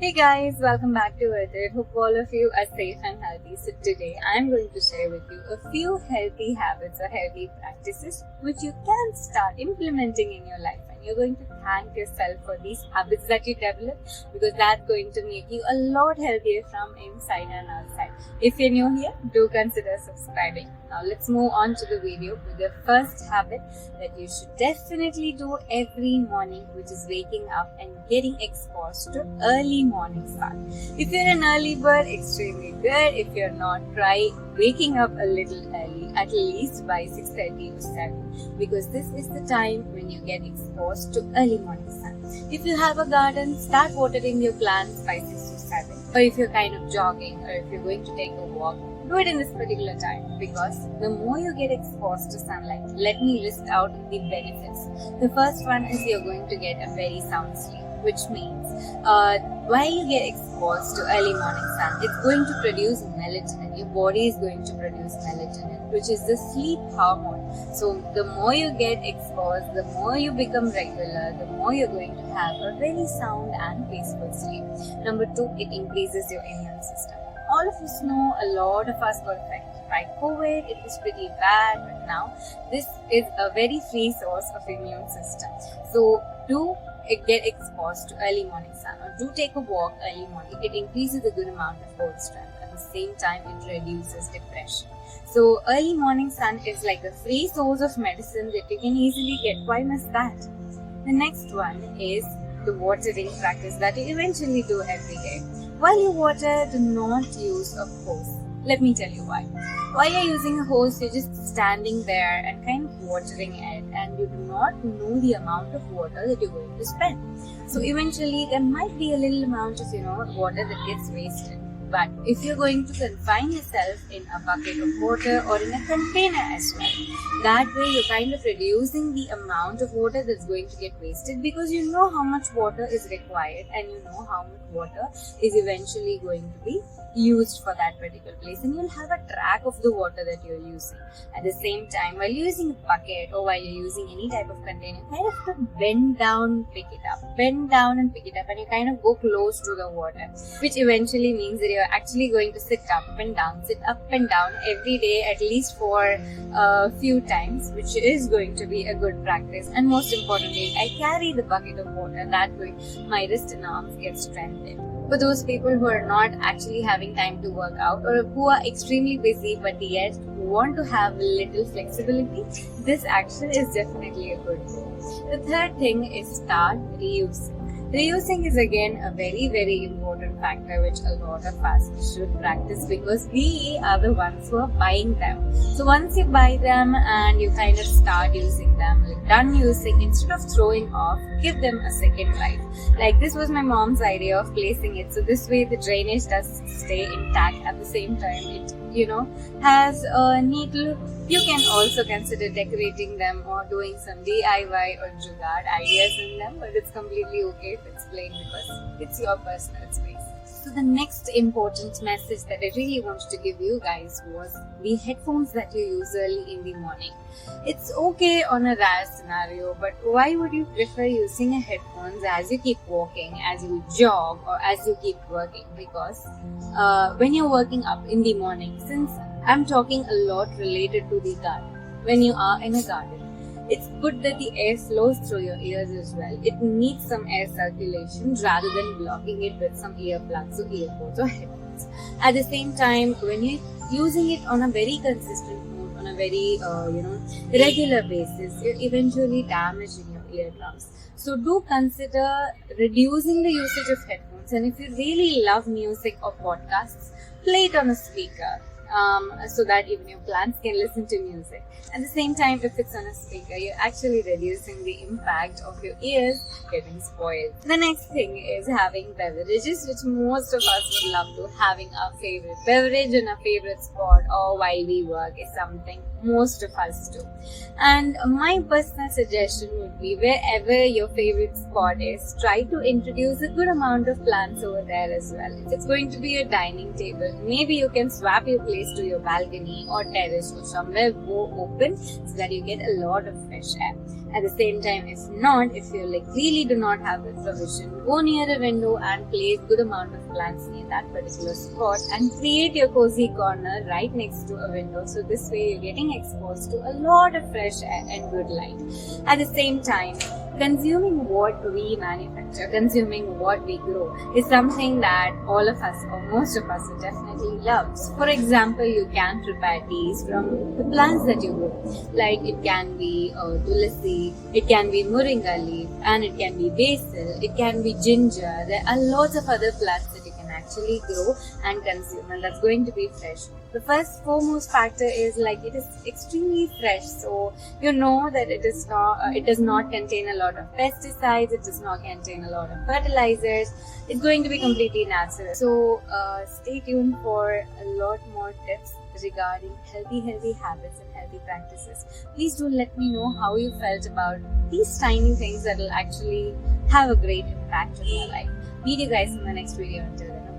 Hey guys, welcome back to Earthit. Hope all of you are safe and healthy. So today I'm going to share with you a few healthy habits or healthy practices which you can start implementing in your life, and you're going to thank yourself for these habits that you develop, because that's going to make you a lot healthier from inside and outside. If you're new here, do consider subscribing. Now let's move on to the video with the first habit that you should definitely do every morning, which is waking up and getting exposed to early morning sun. If you're an early bird, extremely good. If you're not, try waking up a little early, at least by 6:30 or 7, because this is the time when you get exposed to early morning sun. If you have a garden, start watering your plants by 6 to 7. Or if you're kind of jogging, or if you're going to take a walk, do it in this particular time, because the more you get exposed to sunlight, let me list out the benefits. The first one is you're going to get a very sound sleep, which means while you get exposed to early morning sun, it's going to produce melatonin. Your body is going to produce melatonin, which is the sleep hormone. So the more you get exposed, the more you become regular, the more you're going to have a very sound and peaceful sleep. Number 2, it increases your immune system. All of us know a lot of us got affected by COVID. It was pretty bad, but now this is a very free source of immune system. So do get exposed to early morning sun, or do take a walk early morning. It increases a good amount of bone strength. At the same time, it reduces depression. So early morning sun is like a free source of medicine that you can easily get. Why miss that? The next one is the watering practice that you eventually do every day. While you water, do not use a hose. Let me tell you why. While you're using a hose, you're just standing there and kind of watering it, and you do not know the amount of water that you're going to spend. So eventually there might be a little amount of water that gets wasted. But if you're going to confine yourself in a bucket of water or in a container as well, that way you're kind of reducing the amount of water that's going to get wasted, because you know how much water is required and you know how much water is eventually going to be used for that particular place, and you'll have a track of the water that you're using. At the same time, while you're using a bucket or while you're using any type of container, kind of to bend down, pick it up, bend down and pick it up, and you kind of go close to the water, which eventually means that you're actually going to sit up and down every day, at least for a few times, which is going to be a good practice. And most importantly, I carry the bucket of water, that way my wrist and arms get strengthened. For those people who are not actually having time to work out, or who are extremely busy but yet want to have a little flexibility, this action is definitely a good goal. The third thing is start reusing. Reusing is again a very, very important factor which a lot of us should practice, because we are the ones who are buying them. So once you buy them and you kind of start using them, done using, instead of throwing off, give them a second life. Like this was my mom's idea of placing it, so this way the drainage does stay intact. At the same time, it has a neat look. You can also consider decorating them or doing some DIY or jugaad ideas in them, but it's completely okay if it's plain, because it's your personal space. So the next important message that I really wanted to give you guys was the headphones that you use early in the morning. It's okay on a rare scenario, but why would you prefer using a headphones as you keep walking, as you jog, or as you keep working? Because when you're working up in the morning, since I'm talking a lot related to the garden, when you are in a garden, it's good that the air flows through your ears as well. It needs some air circulation rather than blocking it with some earplugs or earpods or headphones. At the same time, when you're using it on a very consistent mode, on a very regular basis, you're eventually damaging your eardrums. So do consider reducing the usage of headphones, and if you really love music or podcasts, play it on a speaker. So that even your plants can listen to music. At the same time, if it's on a speaker, you're actually reducing the impact of your ears getting spoiled. The next thing is having beverages, which most of us would love to. Having our favorite beverage in a favorite spot or while we work is something most of us do. And my personal suggestion would be, wherever your favorite spot is, try to introduce a good amount of plants over there as well. If it's going to be a dining table, maybe you can swap your place to your balcony or terrace or somewhere more open, so that you get a lot of fresh air. At the same time, if not, if you really do not have that provision, go near a window and place good amount of plants near that particular spot and create your cozy corner right next to a window. So this way you're getting exposed to a lot of fresh air and good light. At the same time, consuming what we manufacture, consuming what we grow is something that all of us or most of us definitely loves. For example, you can prepare teas from the plants that you grow. Like it can be tulsi, it can be moringa leaf, and it can be basil, it can be ginger. There are lots of other plants that you can actually grow and consume, and that's going to be fresh. The first foremost factor is it is extremely fresh, so you know that it does not contain a lot of pesticides, it does not contain a lot of fertilizers. It's going to be completely natural. So stay tuned for a lot more tips regarding healthy habits and healthy practices. Please do let me know how you felt about these tiny things that will actually have a great impact on your life. Meet you guys in the next video. Until then.